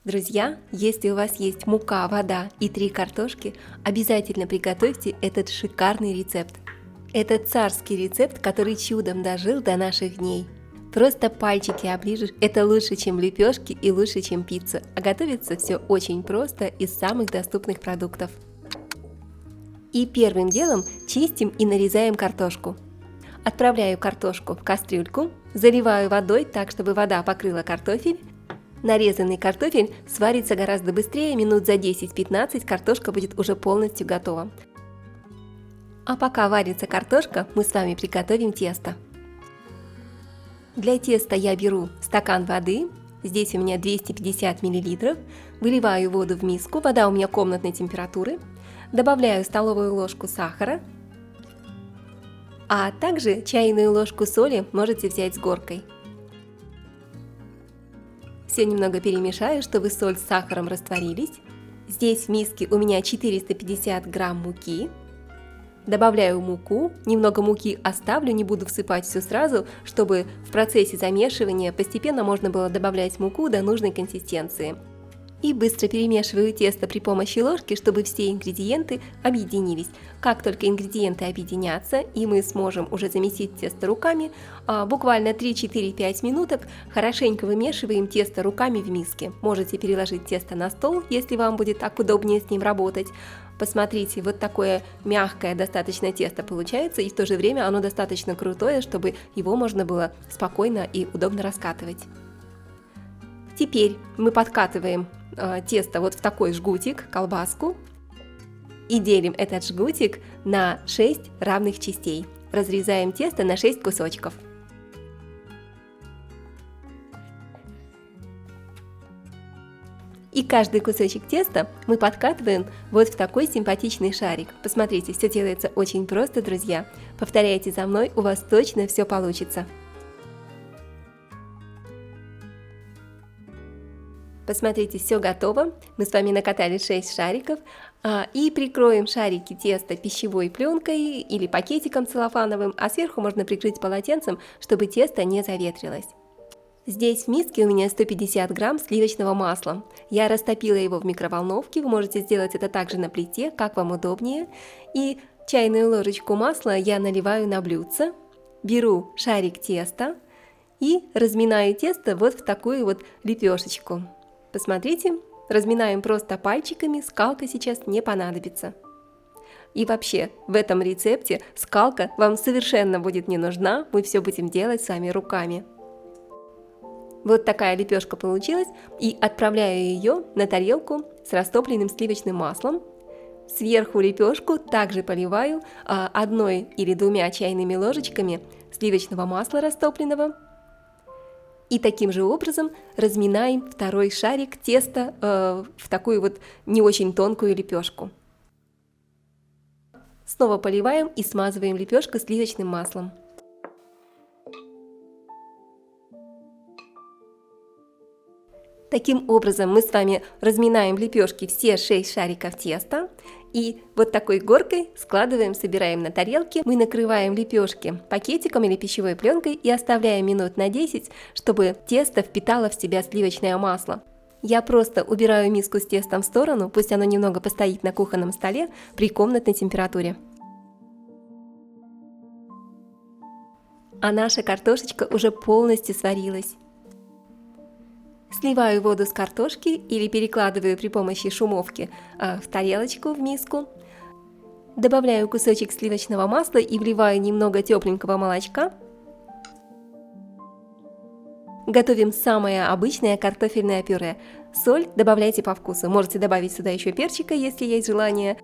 Друзья, если у вас есть мука, вода и 3 картошки, обязательно приготовьте этот шикарный рецепт. Это царский рецепт, который чудом дожил до наших дней. Просто пальчики оближешь, это лучше, чем лепешки и лучше, чем пицца. А готовится все очень просто из самых доступных продуктов. И первым делом чистим и нарезаем картошку. Отправляю картошку в кастрюльку, заливаю водой так, чтобы вода покрыла картофель. Нарезанный картофель сварится гораздо быстрее, минут за 10-15 картошка будет уже полностью готова. А пока варится картошка, мы с вами приготовим тесто. Для теста я беру стакан воды, здесь у меня 250 мл, выливаю воду в миску, вода у меня комнатной температуры, добавляю столовую ложку сахара, а также чайную ложку соли можете взять с горкой. Все немного перемешаю, чтобы соль с сахаром растворились. Здесь в миске у меня 450 грамм муки. Добавляю муку, немного муки оставлю, не буду всыпать все сразу, чтобы в процессе замешивания постепенно можно было добавлять муку до нужной консистенции. И быстро перемешиваю тесто при помощи ложки, чтобы все ингредиенты объединились. Как только ингредиенты объединятся и мы сможем уже замесить тесто руками, буквально 3-4-5 минуток хорошенько вымешиваем тесто руками в миске. Можете переложить тесто на стол, если вам будет так удобнее с ним работать. Посмотрите, вот такое мягкое достаточно тесто получается, и в то же время оно достаточно крутое, чтобы его можно было спокойно и удобно раскатывать. Теперь мы подкатываем тесто вот в такой жгутик, колбаску, и делим этот жгутик на 6 равных частей. Разрезаем тесто на 6 кусочков. И каждый кусочек теста мы подкатываем вот в такой симпатичный шарик. Посмотрите, все делается очень просто, друзья. Повторяйте за мной, у вас точно все получится. Посмотрите, все готово. Мы с вами накатали 6 шариков. И прикроем шарики теста пищевой пленкой или пакетиком целлофановым, а сверху можно прикрыть полотенцем, чтобы тесто не заветрилось. Здесь в миске у меня 150 грамм сливочного масла. Я растопила его в микроволновке, вы можете сделать это также на плите, как вам удобнее. И чайную ложечку масла я наливаю на блюдце, беру шарик теста и разминаю тесто вот в такую вот лепешечку. Посмотрите, разминаем просто пальчиками, скалка сейчас не понадобится. И вообще, в этом рецепте скалка вам совершенно будет не нужна, мы все будем делать сами руками. Вот такая лепешка получилась, и отправляю ее на тарелку с растопленным сливочным маслом. Сверху лепешку также поливаю 1 или 2 чайными ложечками сливочного масла растопленного. И таким же образом разминаем второй шарик теста в такую вот не очень тонкую лепешку. Снова поливаем и смазываем лепешку сливочным маслом. Таким образом мы с вами разминаем в лепешке все 6 шариков теста и вот такой горкой складываем, собираем на тарелке. Мы накрываем лепешки пакетиком или пищевой пленкой и оставляем минут на 10, чтобы тесто впитало в себя сливочное масло. Я просто убираю миску с тестом в сторону, пусть оно немного постоит на кухонном столе при комнатной температуре. А наша картошечка уже полностью сварилась. Сливаю воду с картошки или перекладываю при помощи шумовки в тарелочку, в миску. Добавляю кусочек сливочного масла и вливаю немного тепленького молочка. Готовим самое обычное картофельное пюре. Соль добавляйте по вкусу. Можете добавить сюда еще перчика, если есть желание.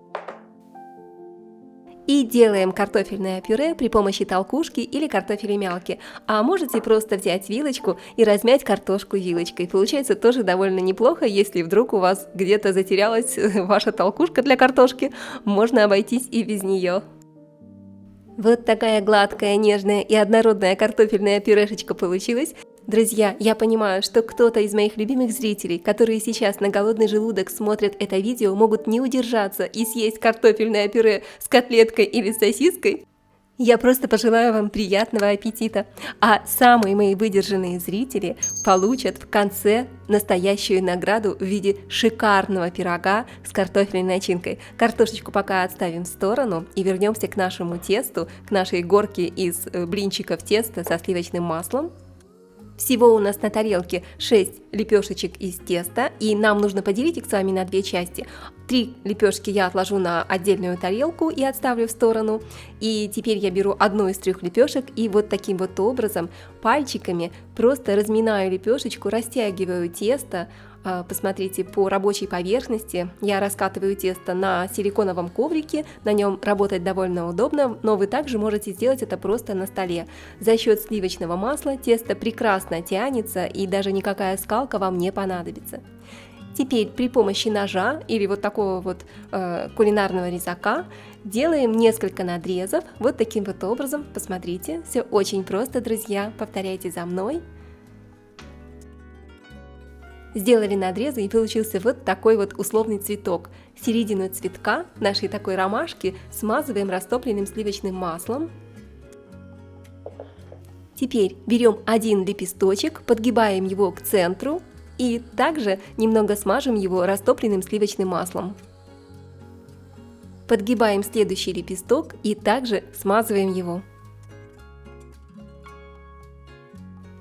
И делаем картофельное пюре при помощи толкушки или картофелемялки. А можете просто взять вилочку и размять картошку вилочкой. Получается тоже довольно неплохо, если вдруг у вас где-то затерялась ваша толкушка для картошки, можно обойтись и без нее. Вот такая гладкая, нежная и однородная картофельная пюрешечка получилась. Друзья, я понимаю, что кто-то из моих любимых зрителей, которые сейчас на голодный желудок смотрят это видео, могут не удержаться и съесть картофельное пюре с котлеткой или с сосиской. Я просто пожелаю вам приятного аппетита, а самые мои выдержанные зрители получат в конце настоящую награду в виде шикарного пирога с картофельной начинкой. Картошечку пока отставим в сторону и вернемся к нашему тесту, к нашей горке из блинчиков теста со сливочным маслом. Всего у нас на тарелке 6 лепешечек из теста, и нам нужно поделить их с вами на две части. 3 лепешки я отложу на отдельную тарелку и отставлю в сторону. И теперь я беру одну из 3 лепешек и вот таким вот образом пальчиками просто разминаю лепешечку, растягиваю тесто. Посмотрите, по рабочей поверхности я раскатываю тесто на силиконовом коврике, на нем работать довольно удобно, но вы также можете сделать это просто на столе. За счет сливочного масла тесто прекрасно тянется и даже никакая скалка вам не понадобится. Теперь при помощи ножа или вот такого вот кулинарного резака делаем несколько надрезов вот таким вот образом. Посмотрите, все очень просто, друзья, повторяйте за мной. Сделали надрезы и получился вот такой вот условный цветок. Середину цветка нашей такой ромашки смазываем растопленным сливочным маслом. Теперь берем один лепесточек, подгибаем его к центру и также немного смажем его растопленным сливочным маслом. Подгибаем следующий лепесток и также смазываем его.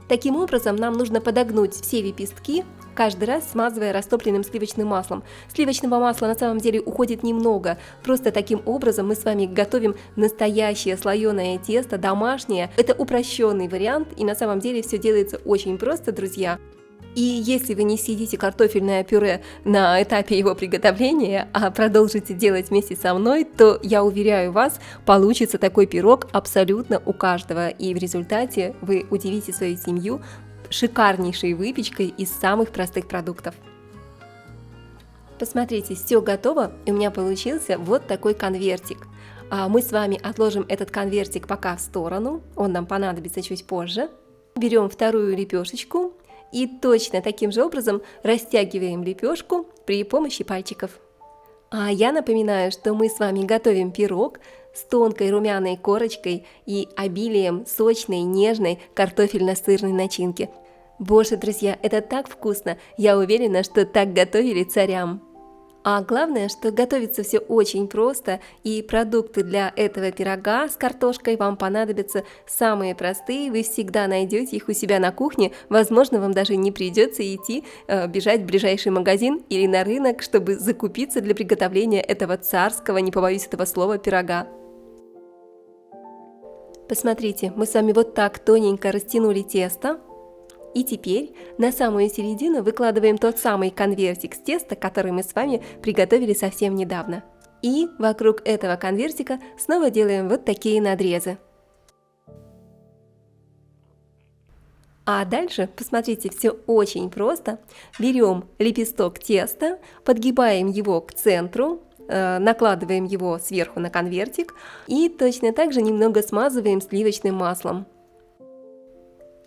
Таким образом, нам нужно подогнуть все лепестки, каждый раз смазывая растопленным сливочным маслом. Сливочного масла на самом деле уходит немного, просто таким образом мы с вами готовим настоящее слоеное тесто, домашнее. Это упрощенный вариант, и на самом деле все делается очень просто, друзья. И если вы не съедите картофельное пюре на этапе его приготовления, а продолжите делать вместе со мной, то, я уверяю вас, получится такой пирог абсолютно у каждого. И в результате вы удивите свою семью шикарнейшей выпечкой из самых простых продуктов. Посмотрите, все готово, и у меня получился вот такой конвертик. Мы с вами отложим этот конвертик пока в сторону, он нам понадобится чуть позже. Берем вторую лепешечку и точно таким же образом растягиваем лепешку при помощи пальчиков. А я напоминаю, что мы с вами готовим пирог с тонкой румяной корочкой и обилием сочной, нежной картофельно-сырной начинки. Боже, друзья, это так вкусно! Я уверена, что так готовили царям. А главное, что готовится все очень просто, и продукты для этого пирога с картошкой вам понадобятся самые простые, вы всегда найдете их у себя на кухне, возможно, вам даже не придется идти, бежать в ближайший магазин или на рынок, чтобы закупиться для приготовления этого царского, не побоюсь этого слова, пирога. Посмотрите, мы с вами вот так тоненько растянули тесто. И теперь на самую середину выкладываем тот самый конвертик с теста, который мы с вами приготовили совсем недавно. И вокруг этого конвертика снова делаем вот такие надрезы. А дальше, посмотрите, все очень просто. Берем лепесток теста, подгибаем его к центру, накладываем его сверху на конвертик и точно так же немного смазываем сливочным маслом.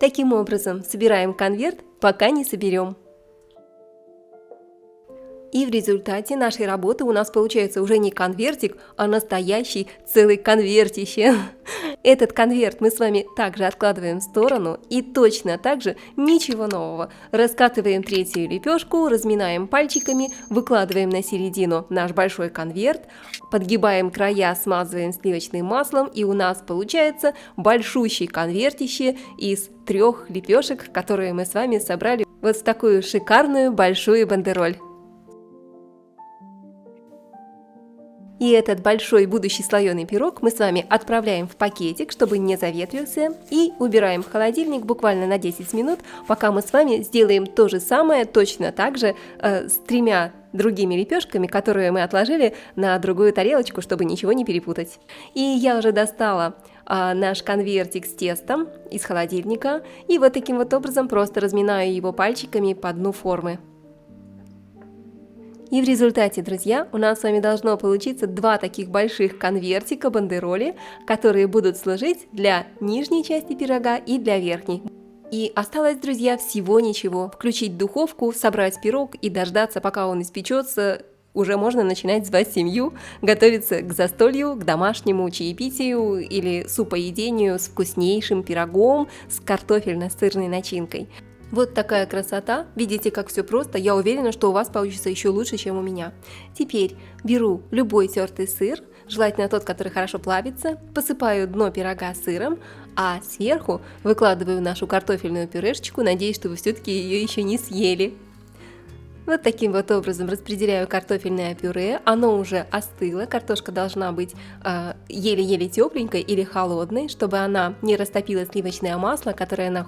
Таким образом, собираем конверт, пока не соберем. И в результате нашей работы у нас получается уже не конвертик, а настоящий целый конвертище. Этот конверт мы с вами также откладываем в сторону и точно так же ничего нового. Раскатываем третью лепешку, разминаем пальчиками, выкладываем на середину наш большой конверт, подгибаем края, смазываем сливочным маслом, и у нас получается большущий конвертище из 3 лепешек, которые мы с вами собрали вот в такую шикарную большую бандероль. И этот большой будущий слоеный пирог мы с вами отправляем в пакетик, чтобы не заветрился, и убираем в холодильник буквально на 10 минут, пока мы с вами сделаем то же самое точно так же с 3 другими лепешками, которые мы отложили на другую тарелочку, чтобы ничего не перепутать. И я уже достала наш конвертик с тестом из холодильника, и вот таким вот образом просто разминаю его пальчиками по дну формы. И в результате, друзья, у нас с вами должно получиться 2 таких больших конвертика бандероли, которые будут служить для нижней части пирога и для верхней. И осталось, друзья, всего ничего. Включить духовку, собрать пирог и дождаться, пока он испечется. уже можно начинать звать семью, готовиться к застолью, к домашнему чаепитию или супоедению с вкуснейшим пирогом с картофельно-сырной начинкой. Вот такая красота, видите, как все просто, я уверена, что у вас получится еще лучше, чем у меня. Теперь беру любой тертый сыр, желательно тот, который хорошо плавится, посыпаю дно пирога сыром, а сверху выкладываю нашу картофельную пюрешечку, надеюсь, что вы все-таки ее еще не съели. Вот таким вот образом распределяю картофельное пюре, оно уже остыло, картошка должна быть еле-еле тепленькой или холодной, чтобы она не растопила сливочное масло, которое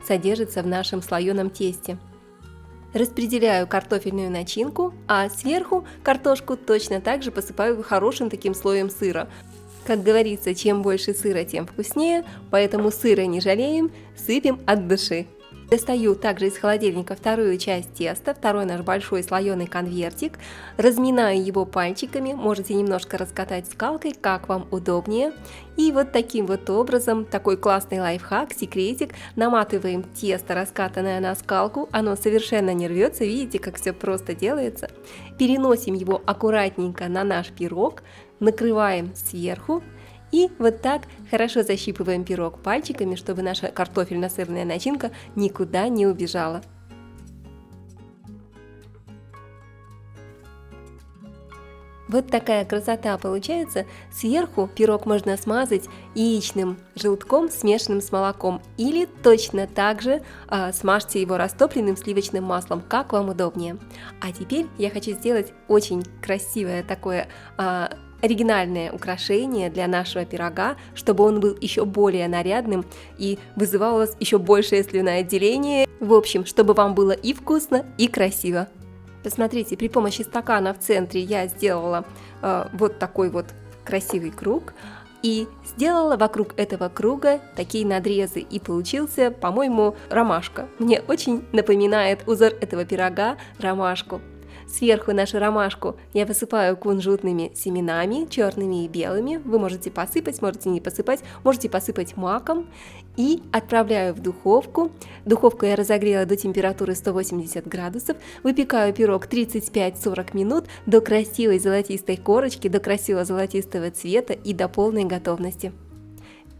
содержится в нашем слоеном тесте. Распределяю картофельную начинку, а сверху картошку точно так же посыпаю хорошим таким слоем сыра. Как говорится, чем больше сыра, тем вкуснее, поэтому сыра не жалеем, сыпем от души. Достаю также из холодильника вторую часть теста, второй наш большой слоеный конвертик, разминаю его пальчиками, можете немножко раскатать скалкой, как вам удобнее. И вот таким вот образом, такой классный лайфхак, секретик, наматываем тесто, раскатанное на скалку, оно совершенно не рвется, видите, как все просто делается. Переносим его аккуратненько на наш пирог, накрываем сверху. И вот так хорошо защипываем пирог пальчиками, чтобы наша картофельно-сырная начинка никуда не убежала. Вот такая красота получается. Сверху пирог можно смазать яичным желтком, смешанным с молоком. Или точно так же смажьте его растопленным сливочным маслом, как вам удобнее. А теперь я хочу сделать очень красивое такое оригинальное украшение для нашего пирога, чтобы он был еще более нарядным и вызывал у вас еще большее слюноотделение. В общем, чтобы вам было и вкусно, и красиво. Посмотрите, при помощи стакана в центре я сделала вот такой вот красивый круг. И сделала вокруг этого круга такие надрезы. И получился, по-моему, ромашка. Мне очень напоминает узор этого пирога ромашку. Сверху нашу ромашку я высыпаю кунжутными семенами, черными и белыми. Вы можете посыпать, можете не посыпать, можете посыпать маком. И отправляю в духовку. Духовку я разогрела до температуры 180 градусов. Выпекаю пирог 35-40 минут до красивой золотистой корочки, до красивого золотистого цвета и до полной готовности.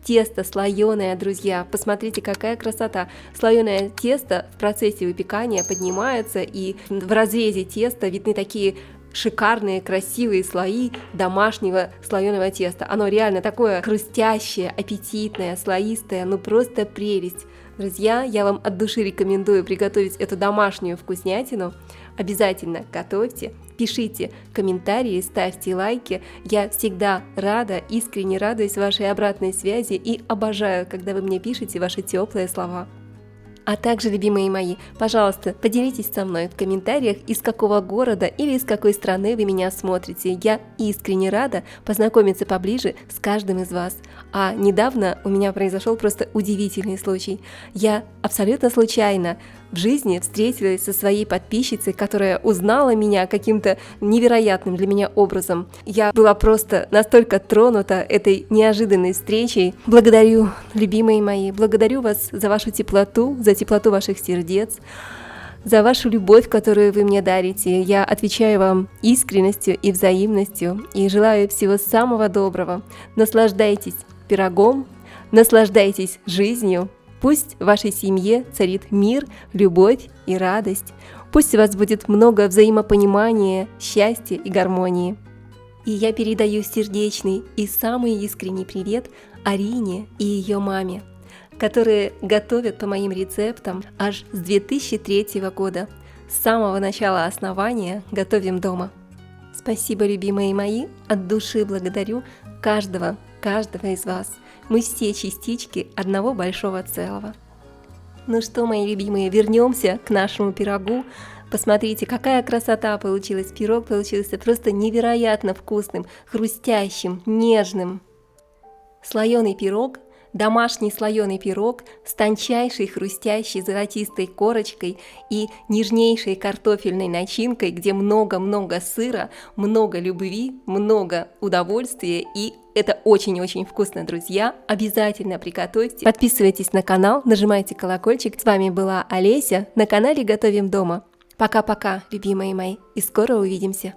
Тесто слоеное, друзья, посмотрите, какая красота. Слоеное тесто в процессе выпекания поднимается, и в разрезе теста видны такие шикарные, красивые слои домашнего слоеного теста. Оно реально такое хрустящее, аппетитное, слоистое, ну просто прелесть. Друзья, я вам от души рекомендую приготовить эту домашнюю вкуснятину. Обязательно готовьте, пишите комментарии, ставьте лайки. Я всегда рада, искренне радуюсь вашей обратной связи и обожаю, когда вы мне пишете ваши теплые слова. А также, любимые мои, пожалуйста, поделитесь со мной в комментариях, из какого города или из какой страны вы меня смотрите. Я искренне рада познакомиться поближе с каждым из вас. А недавно у меня произошел просто удивительный случай. Я абсолютно случайно в жизни встретилась со своей подписчицей, которая узнала меня каким-то невероятным для меня образом. Я была просто настолько тронута этой неожиданной встречей. Благодарю, любимые мои, благодарю вас за вашу теплоту, за теплоту ваших сердец, за вашу любовь, которую вы мне дарите. Я отвечаю вам искренностью и взаимностью и желаю всего самого доброго. Наслаждайтесь пирогом, наслаждайтесь жизнью. Пусть в вашей семье царит мир, любовь и радость. Пусть у вас будет много взаимопонимания, счастья и гармонии. И я передаю сердечный и самый искренний привет Арине и ее маме, которые готовят по моим рецептам аж с 2003 года. С самого начала основания готовим дома. Спасибо, любимые мои, от души благодарю каждого из вас. Мы все частички одного большого целого. Ну что, мои любимые, вернемся к нашему пирогу. Посмотрите, какая красота получилась. Пирог получился просто невероятно вкусным, хрустящим, нежным. Слоеный пирог, домашний слоеный пирог с тончайшей хрустящей золотистой корочкой и нежнейшей картофельной начинкой, где много-много сыра, много любви, много удовольствия, и это очень-очень вкусно, друзья. Обязательно приготовьте. Подписывайтесь на канал, нажимайте колокольчик. С вами была Олеся на канале Готовим дома. Пока-пока, любимые мои, и скоро увидимся!